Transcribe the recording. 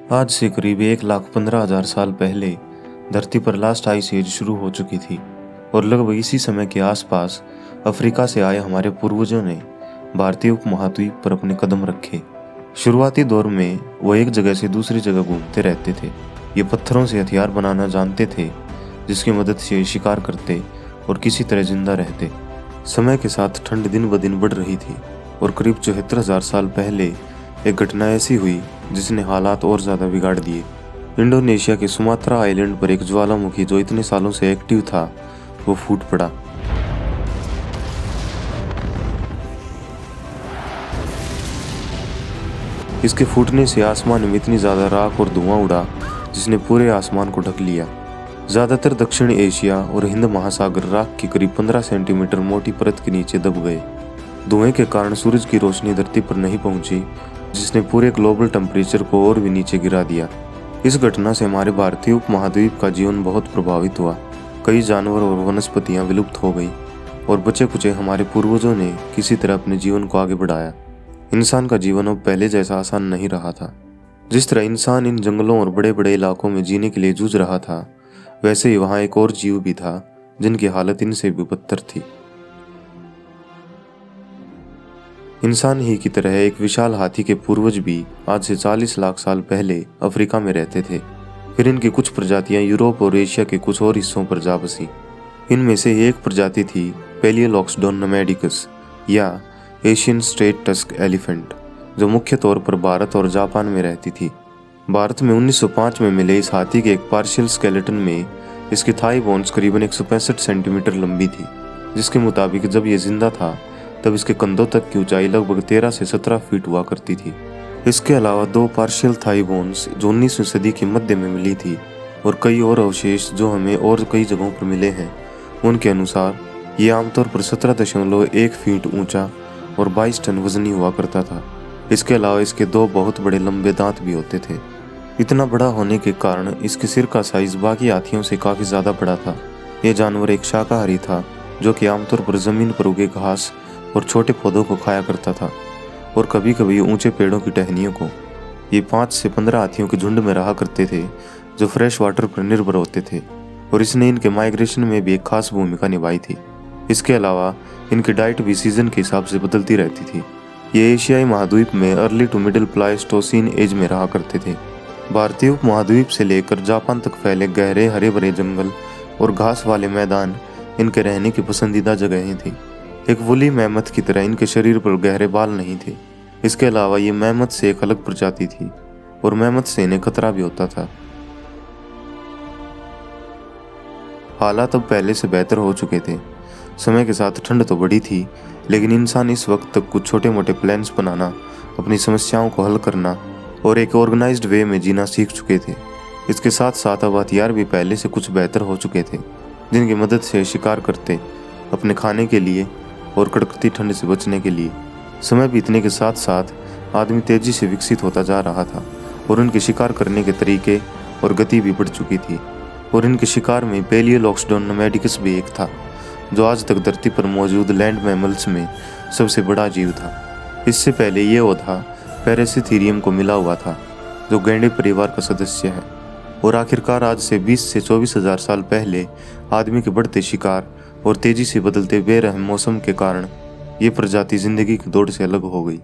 आज से करीब 1,15,000 साल पहले धरती पर लास्ट आइस एज शुरू हो चुकी थी और लगभग इसी समय के आसपास अफ्रीका से आए हमारे पूर्वजों ने भारतीय उपमहाद्वीप पर अपने कदम रखे। शुरुआती दौर में वो एक जगह से दूसरी जगह घूमते रहते थे। ये पत्थरों से हथियार बनाना जानते थे, जिसकी मदद से शिकार करते और किसी तरह जिंदा रहते। समय के साथ ठंड दिन ब दिन बढ़ रही थी और करीब 74,000 साल पहले एक घटना ऐसी हुई जिसने हालात और ज़्यादा बिगाड़ दिए। इंडोनेशिया के सुमात्रा आइलैंड पर एक ज्वालामुखी जो इतने सालों से एक्टिव था, वो फूट पड़ा। इसके फूटने से आसमान में इतनी ज़्यादा राख और धुआं उड़ा जिसने पूरे आसमान को ढक लिया। ज़्यादातर दक्षिण एशिया और हिंद महासागर राख की करीब 15 सेंटीमीटर मोटी परत के नीचे दब गए। धुएं के कारण सूरज की रोशनी धरती पर नहीं पहुंची, जिसने पूरे ग्लोबल टेम्परेचर को और भी नीचे गिरा दिया। इस घटना से हमारे भारतीय उपमहाद्वीप का जीवन बहुत प्रभावित हुआ। कई जानवर और वनस्पतियां विलुप्त हो गई और बचे कुचे हमारे पूर्वजों ने किसी तरह अपने जीवन को आगे बढ़ाया। इंसान का जीवन अब पहले जैसा आसान नहीं रहा था। जिस तरह इंसान इन जंगलों और बड़े बड़े इलाकों में जीने के लिए जूझ रहा था, वैसे ही वहाँ एक और जीव भी था जिनकी हालत इनसे भी बदतर थी। इंसान ही की तरह एक विशाल हाथी के पूर्वज भी आज से 40 लाख साल पहले अफ्रीका में रहते थे। फिर इनकी कुछ प्रजातियां यूरोप और एशिया के कुछ और हिस्सों पर जा बसी। इनमें से एक प्रजाति थी पैलियोलॉक्सडोन नोमैडिकस या एशियन स्ट्रेट टस्क एलिफेंट, जो मुख्य तौर पर भारत और जापान में रहती थी। भारत में 1905 में मिले इस हाथी के एक पार्शियल स्केलेटन में इसकी थाई बोन्स करीबन 165 सेंटीमीटर लंबी थी, जिसके मुताबिक जब ये जिंदा था तब इसके कंधों तक की ऊंचाई लगभग 13 से 17 फीट हुआ करती थी। इसके अलावा 2 पार्शियल थाई बोन्स जो 19वीं सदी के मध्य में मिली थी और कई और अवशेष जो हमें और कई जगहों पर मिले हैं, उनके अनुसार ये आमतौर पर 17.1 फीट ऊंचा और 22 टन वजनी हुआ करता था। इसके अलावा इसके 2 बहुत बड़े लंबे दांत भी होते थे। इतना बड़ा होने के कारण इसके सिर का साइज बाकी हाथियों से काफ़ी ज़्यादा बड़ा था। यह जानवर एक शाकाहारी था जो कि आमतौर पर ज़मीन पर उगे घास और छोटे पौधों को खाया करता था और कभी कभी ऊंचे पेड़ों की टहनियों को। ये 5 से 15 हाथियों के झुंड में रहा करते थे जो फ्रेश वाटर पर निर्भर होते थे और इसने इनके माइग्रेशन में भी एक खास भूमिका निभाई थी। इसके अलावा इनकी डाइट भी सीजन के हिसाब से बदलती रहती थी। ये एशियाई महाद्वीप में early to middle Pleistocene age में रहा करते थे। भारतीय उपमहाद्वीप से लेकर जापान तक फैले गहरे हरे भरे जंगल और घास वाले मैदान इनके रहने की पसंदीदा जगहें थी। एक वुली मैमथ की तरह इनके शरीर पर गहरे बाल नहीं थे। इसके अलावा ये मैमथ से एक अलग प्रजाति थी और मैमथ से इन्हें खतरा भी होता था। हालात अब पहले से बेहतर हो चुके थे। समय के साथ ठंड तो बढ़ी थी, लेकिन इंसान इस वक्त तक कुछ छोटे मोटे प्लान्स बनाना, अपनी समस्याओं को हल करना और एक ऑर्गेनाइज्ड वे में जीना सीख चुके थे। इसके साथ साथ अब हथियार भी पहले से कुछ बेहतर हो चुके थे, जिनकी मदद से शिकार करते अपने खाने के लिए और कड़कती ठंड से बचने के लिए। समय बीतने के साथ साथ आदमी तेजी से विकसित होता जा रहा था और उनके शिकार करने के तरीके और गति भी बढ़ चुकी थी और इनके शिकार में पैलियोलॉक्सडोन नोमैडिकस भी एक था, जो आज तक धरती पर मौजूद लैंड मैमल्स में सबसे बड़ा जीव था। इससे पहले ये पौधा पैरासिथेरियम को मिला हुआ था, जो गैंडे परिवार का सदस्य है। और आखिरकार आज से 20 से 24,000 साल पहले आदमी के बढ़ते शिकार और तेजी से बदलते बेरहम मौसम के कारण ये प्रजाति जिंदगी की दौड़ से अलग हो गई।